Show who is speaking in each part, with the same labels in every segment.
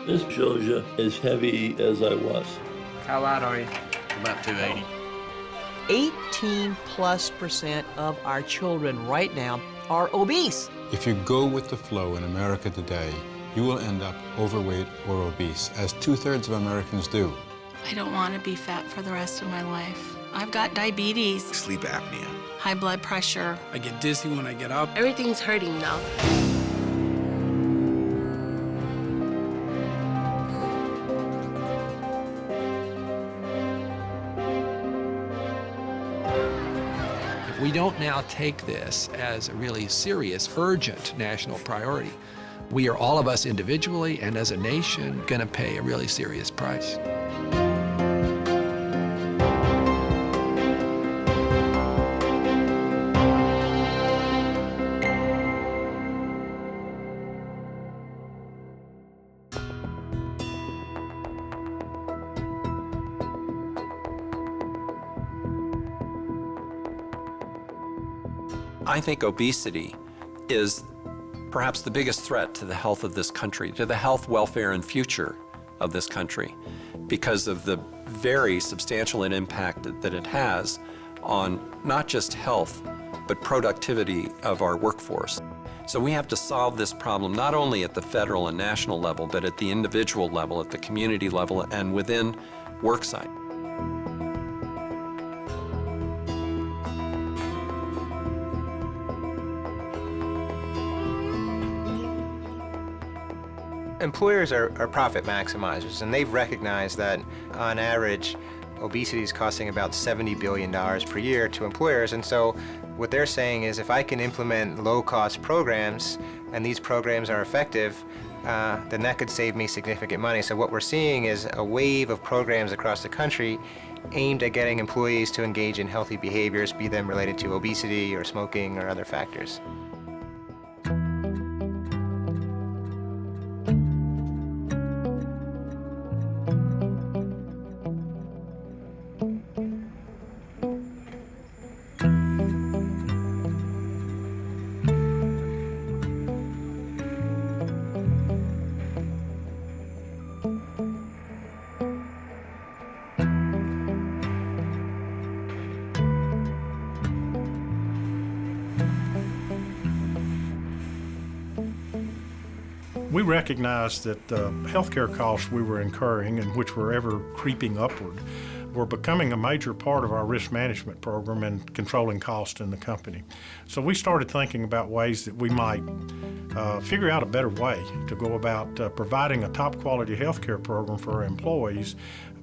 Speaker 1: This shows you as heavy as I was.
Speaker 2: How light are you?
Speaker 3: About 280.
Speaker 4: 18+% of our children right now are obese.
Speaker 5: If you go with the flow in America today, you will end up overweight or obese, as 2/3 of Americans do.
Speaker 6: I don't want to be fat for the rest of my life. I've got diabetes,
Speaker 3: Sleep apnea.
Speaker 6: high blood pressure.
Speaker 2: I get dizzy when I get up.
Speaker 7: Everything's hurting now.
Speaker 8: If we don't now take this as a really serious, urgent national priority, we are, all of us individually and as a nation, going to pay a really serious price.
Speaker 9: I think obesity is perhaps the biggest threat to the health of this country, to the health, welfare, and future of this country, because of the very substantial impact that it has on not just health, but productivity of our workforce. So we have to solve this problem not only at the federal and national level, but at the individual level, at the community level, and within worksite.
Speaker 10: Employers are profit maximizers, and they've recognized that on average, obesity is costing about $70 billion per year to employers. And so what they're saying is if I can implement low-cost programs and these programs are effective, then that could save me significant money. So what we're seeing is a wave of programs across the country aimed at getting employees to engage in healthy behaviors, be them related to obesity or smoking or other factors.
Speaker 11: We recognized that the healthcare costs we were incurring, and which were ever creeping upward, were becoming a major part of our risk management program and controlling costs in the company. So we started thinking about ways that we might figure out a better way to go about providing a top quality healthcare program for our employees,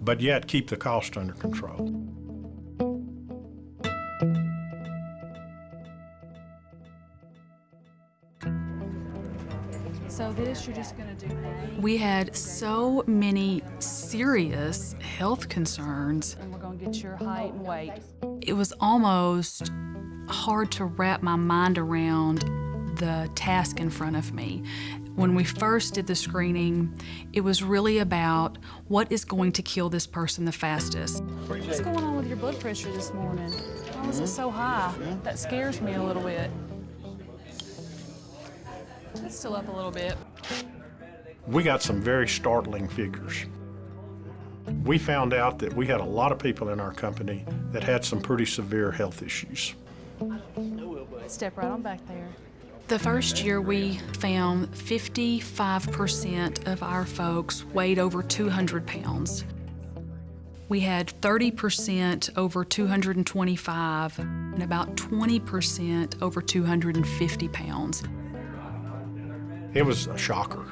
Speaker 11: but yet keep the cost under control.
Speaker 12: So this you're just gonna do now?
Speaker 13: We had so many serious health concerns.
Speaker 12: And we're gonna get your height and weight.
Speaker 13: It was almost hard to wrap my mind around the task in front of me. When we first did the screening, it was really about what is going to kill this person the fastest.
Speaker 12: What's going on with your blood pressure this morning? Why was it so high? That scares me a little bit. It's still up a little bit.
Speaker 11: We got some very startling figures. We found out that we had a lot of people in our company that had some pretty severe health issues.
Speaker 12: Step right on back there.
Speaker 13: The first year we found 55% of our folks weighed over 200 pounds. We had 30% over 225 and about 20% over 250 pounds.
Speaker 11: It was a shocker,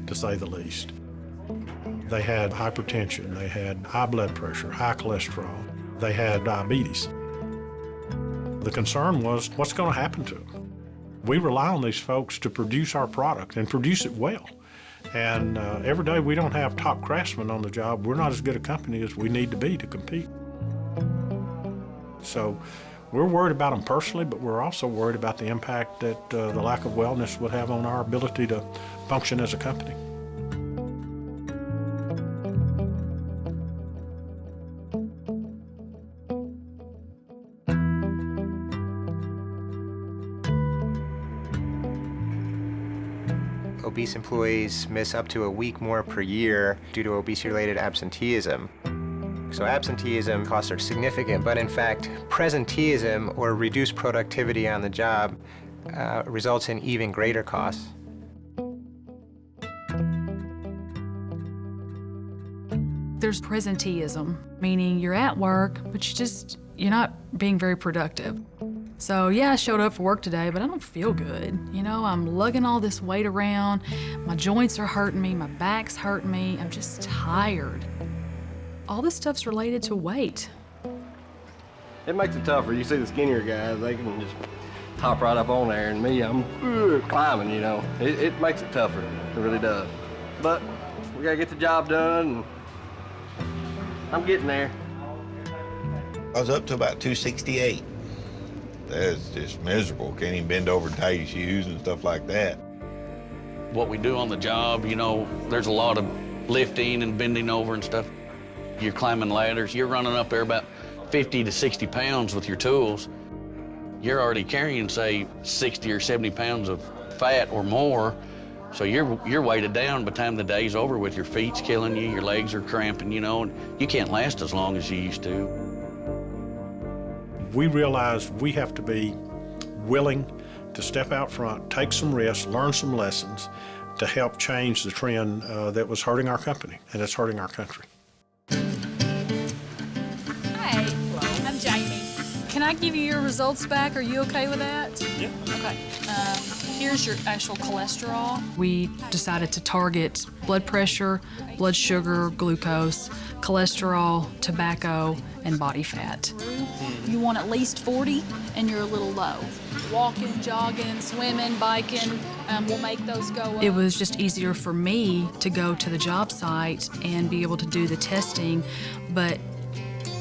Speaker 11: to say the least. They had hypertension, they had high blood pressure, high cholesterol, they had diabetes. The concern was, what's going to happen to them? We rely on these folks to produce our product and produce it well. And every day we don't have top craftsmen on the job, we're not as good a company as we need to be to compete. So we're worried about them personally, but we're also worried about the impact that the lack of wellness would have on our ability to function as a company.
Speaker 10: obese employees miss up to a week more per year due to obesity-related absenteeism. So absenteeism costs are significant, but in fact, presenteeism, or reduced productivity on the job, results in even greater costs.
Speaker 13: There's presenteeism, meaning you're at work, but you're not being very productive. So yeah, I showed up for work today, but I don't feel good. You know, I'm lugging all this weight around, my joints are hurting me, my back's hurting me, I'm just tired. All this stuff's related to weight.
Speaker 3: It makes it tougher. You see the skinnier guys, they can just hop right up on there, and me, I'm climbing, you know. It makes it tougher, it really does. But we gotta get the job done, and I'm getting there.
Speaker 7: I was up to about 268. That's just miserable. Can't even bend over and tie your shoes and stuff like that.
Speaker 14: What we do on the job, you know, there's a lot of lifting and bending over and stuff. You're climbing ladders, you're running up there about 50 to 60 pounds with your tools. You're already carrying, say, 60 or 70 pounds of fat or more, so you're weighted down by the time the day's over with. Your feet's killing you, your legs are cramping, you know, and you can't last as long as you used to.
Speaker 11: We realized we have to be willing to step out front, take some risks, learn some lessons to help change the trend that was hurting our company, and it's hurting our country.
Speaker 12: Hey, I'm Jamie. Can I give you your results back? Are you okay with that?
Speaker 11: Yeah.
Speaker 12: Okay. Here's your actual cholesterol.
Speaker 13: We decided to target blood pressure, blood sugar, glucose, cholesterol, tobacco, and body fat.
Speaker 12: You want at least 40, and you're a little low. Walking, jogging, swimming, biking will make those go up.
Speaker 13: It was just easier for me to go to the job site and be able to do the testing, but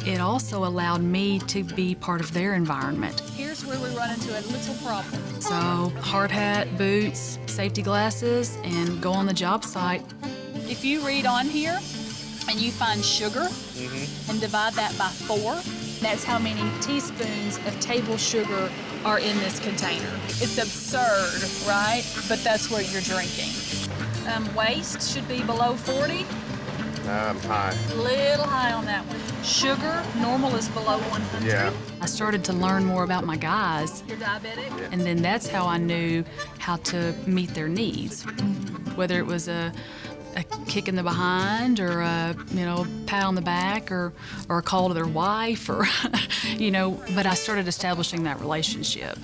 Speaker 13: it also allowed me to be part of their environment.
Speaker 12: Here's where we run into a little problem.
Speaker 13: So, hard hat, boots, safety glasses, and go on the job site.
Speaker 12: If you read on here and you find sugar and divide that by 4, that's how many teaspoons of table sugar are in this container. It's absurd, right? But that's what you're drinking. Waist should be below 40.
Speaker 3: High.
Speaker 12: Little high on that one. Sugar, normal is below 100.
Speaker 3: Yeah.
Speaker 13: I started to learn more about my guys,
Speaker 12: You're diabetic?
Speaker 13: and then that's how I knew how to meet their needs. Whether it was a kick in the behind, or a pat on the back, or a call to their wife, or but I started establishing that relationship.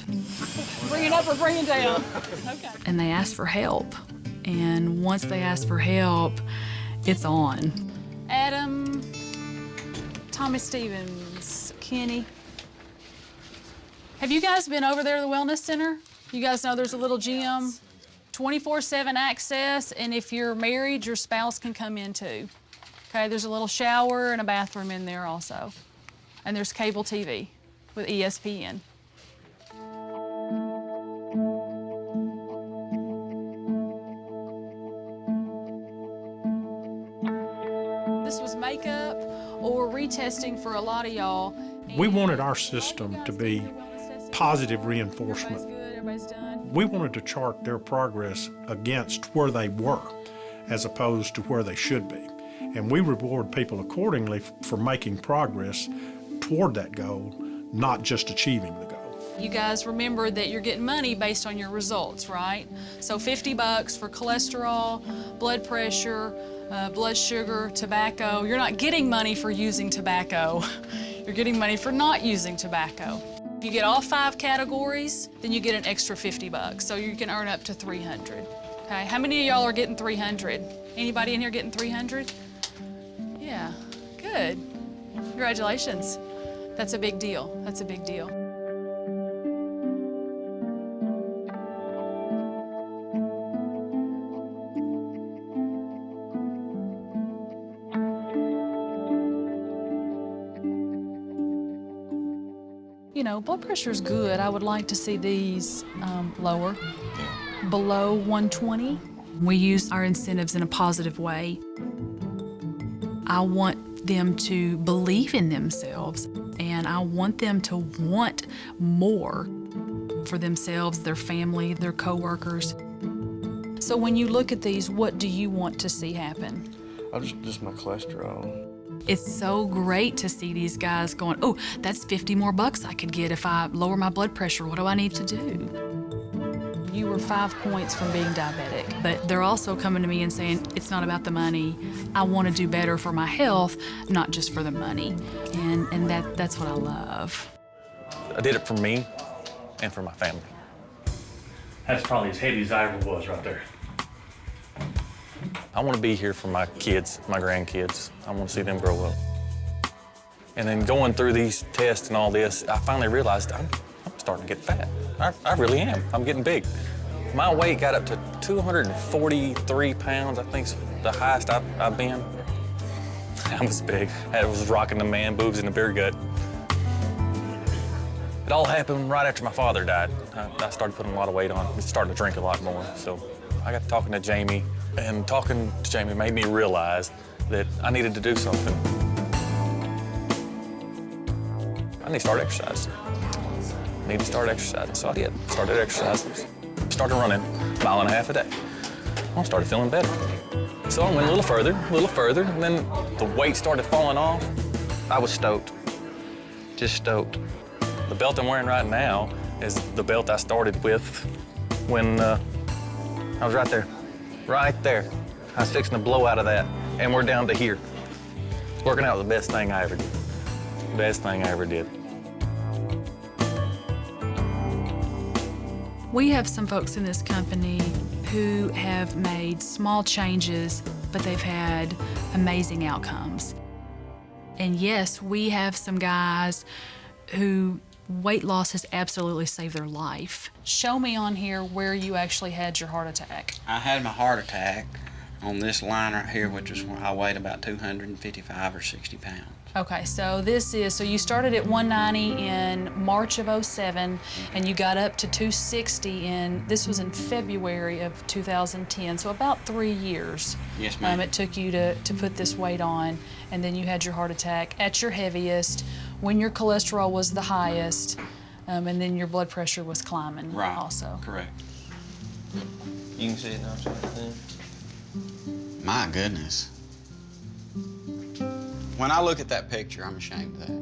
Speaker 12: Bring it up or bring it down. Okay.
Speaker 13: And they asked for help, and once they asked for help, it's on.
Speaker 12: Adam, Tommy Stevens, Kenny. Have you guys been over there to the Wellness Center? You guys know there's a little gym, 24/7 access, and if you're married, your spouse can come in too. Okay, there's a little shower and a bathroom in there also. And there's cable TV with ESPN. This was makeup or retesting for a lot of y'all.
Speaker 11: We wanted our system to be positive reinforcement. We wanted to chart their progress against where they were, as opposed to where they should be. And we reward people accordingly for making progress toward that goal, not just achieving the goal.
Speaker 12: You guys remember that you're getting money based on your results, right? So $50 for cholesterol, blood pressure, blood sugar, tobacco. You're not getting money for using tobacco. You're getting money for not using tobacco. If you get all 5 categories, then you get an extra $50, so you can earn up to $300. Okay, how many of y'all are getting 300? Anybody in here getting 300? Yeah, good. Congratulations. That's a big deal. That's a big deal. You know, blood pressure is good. I would like to see these lower, below 120.
Speaker 13: We use our incentives in a positive way. I want them to believe in themselves, and I want them to want more for themselves, their family, their coworkers.
Speaker 12: So when you look at these, what do you want to see happen?
Speaker 3: Just my cholesterol.
Speaker 13: It's so great to see these guys going, oh, that's 50 more bucks I could get if I lower my blood pressure. What do I need to do?
Speaker 12: You were 5 points from being diabetic.
Speaker 13: But they're also coming to me and saying, it's not about the money. I want to do better for my health, not just for the money. And that's what I love.
Speaker 15: I did it for me and for my family.
Speaker 16: That's probably as heady as I ever was right there.
Speaker 15: I want to be here for my kids, my grandkids. I want to see them grow up. And then going through these tests and all this, I finally realized I'm starting to get fat. I really am. I'm getting big. My weight got up to 243 pounds, I think's the highest I've been. I was big. I was rocking the man boobs and the beer gut. It all happened right after my father died. I started putting a lot of weight on. I started to drink a lot more. So I got talking to Jamie, and talking to Jamie made me realize that I needed to do something. I need to start exercising. So I did. Started exercising. Started running 1.5 miles a day. I started feeling better. So I went a little further, and then the weight started falling off. I was stoked, just stoked. The belt I'm wearing right now is the belt I started with when I was right there. I was fixing to blow out of that, and we're down to here. Working out was the best thing I ever did. Best thing I ever did.
Speaker 13: We have some folks in this company who have made small changes, but they've had amazing outcomes. And yes, we have some guys who weight loss has absolutely saved their life.
Speaker 12: Show me on here where you actually had your heart attack.
Speaker 17: I had my heart attack on this line right here, which is when I weighed about 255 or 60 pounds.
Speaker 12: Okay, so you started at 190 in March of '07, and you got up to 260 this was in February of 2010, so about 3 years.
Speaker 17: Yes, ma'am.
Speaker 12: It took you to put this weight on, and then you had your heart attack at your heaviest, when your cholesterol was the highest, and then your blood pressure was climbing also.
Speaker 17: Correct.
Speaker 3: You can see it now, sir.
Speaker 17: My goodness. When I look at that picture, I'm ashamed of that.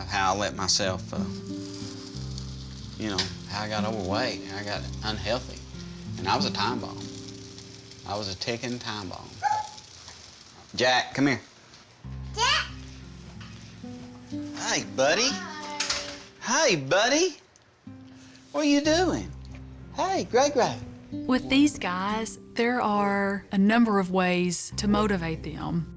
Speaker 17: Of how I let myself, how I got overweight, how I got unhealthy. And I was a time bomb. I was a ticking time bomb. Jack, come here. Jack! Hey, buddy. Hey, buddy. What are you doing? Hey, Greg.
Speaker 13: With these guys, there are a number of ways to motivate them.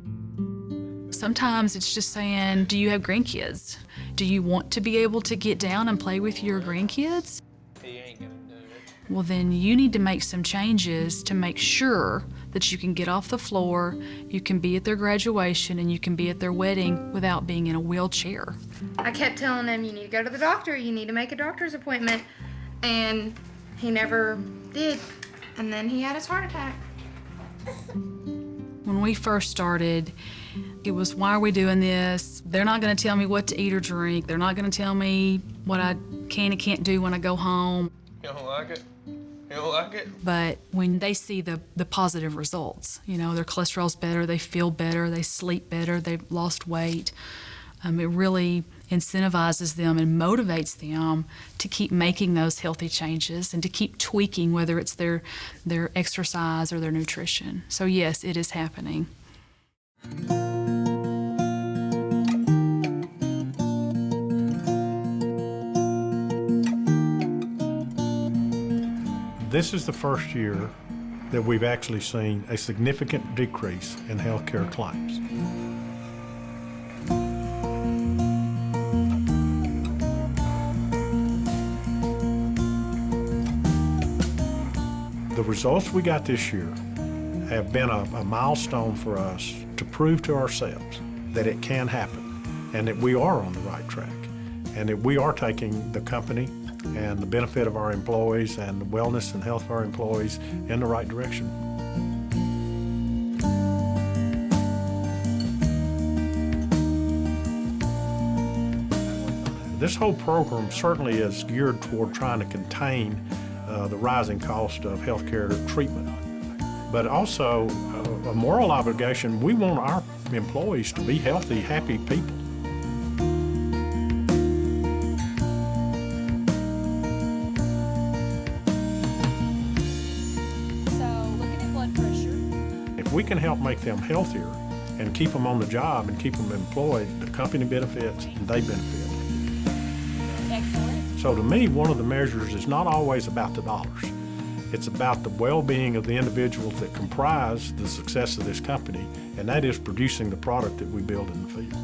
Speaker 13: Sometimes it's just saying, do you have grandkids? Do you want to be able to get down and play with your grandkids?
Speaker 3: He ain't gonna do it.
Speaker 13: Well, then you need to make some changes to make sure that you can get off the floor, you can be at their graduation, and you can be at their wedding without being in a wheelchair.
Speaker 18: I kept telling him, you need to go to the doctor, you need to make a doctor's appointment, and he never did. And then he had his heart attack.
Speaker 13: When we first started, it was, why are we doing this? They're not gonna tell me what to eat or drink. They're not gonna tell me what I can and can't do when I go home.
Speaker 3: You don't like it? You don't like it?
Speaker 13: But when they see the positive results, their cholesterol's better, they feel better, they sleep better, they've lost weight, it really incentivizes them and motivates them to keep making those healthy changes and to keep tweaking, whether it's their exercise or their nutrition. So yes, it is happening.
Speaker 11: This is the first year that we've actually seen a significant decrease in healthcare claims. The results we got this year have been a milestone for us to prove to ourselves that it can happen and that we are on the right track and that we are taking the company and the benefit of our employees and the wellness and health of our employees in the right direction. This whole program certainly is geared toward trying to contain the rising cost of healthcare treatment. But also a moral obligation. We want our employees to be healthy, happy people. If we can help make them healthier and keep them on the job and keep them employed, the company benefits and they benefit.
Speaker 12: Excellent.
Speaker 11: So to me, one of the measures is not always about the dollars. It's about the well-being of the individuals that comprise the success of this company, and that is producing the product that we build in the field.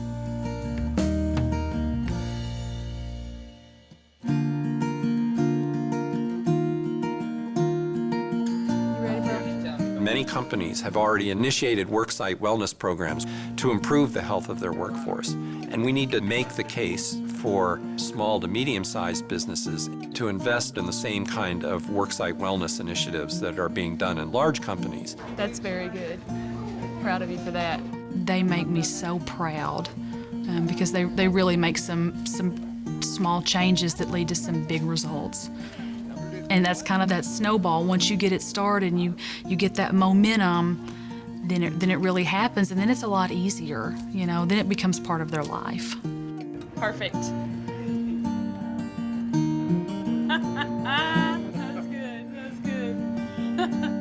Speaker 9: Many companies have already initiated worksite wellness programs to improve the health of their workforce. And we need to make the case for small to medium-sized businesses to invest in the same kind of worksite wellness initiatives that are being done in large companies.
Speaker 12: That's very good. Proud of you for that.
Speaker 13: They make me so proud because they really make some small changes that lead to some big results. And that's kind of that snowball. Once you get it started and you get that momentum, then it really happens, and then it's a lot easier, you know, then it becomes part of their life.
Speaker 12: Perfect. That's good. That's good.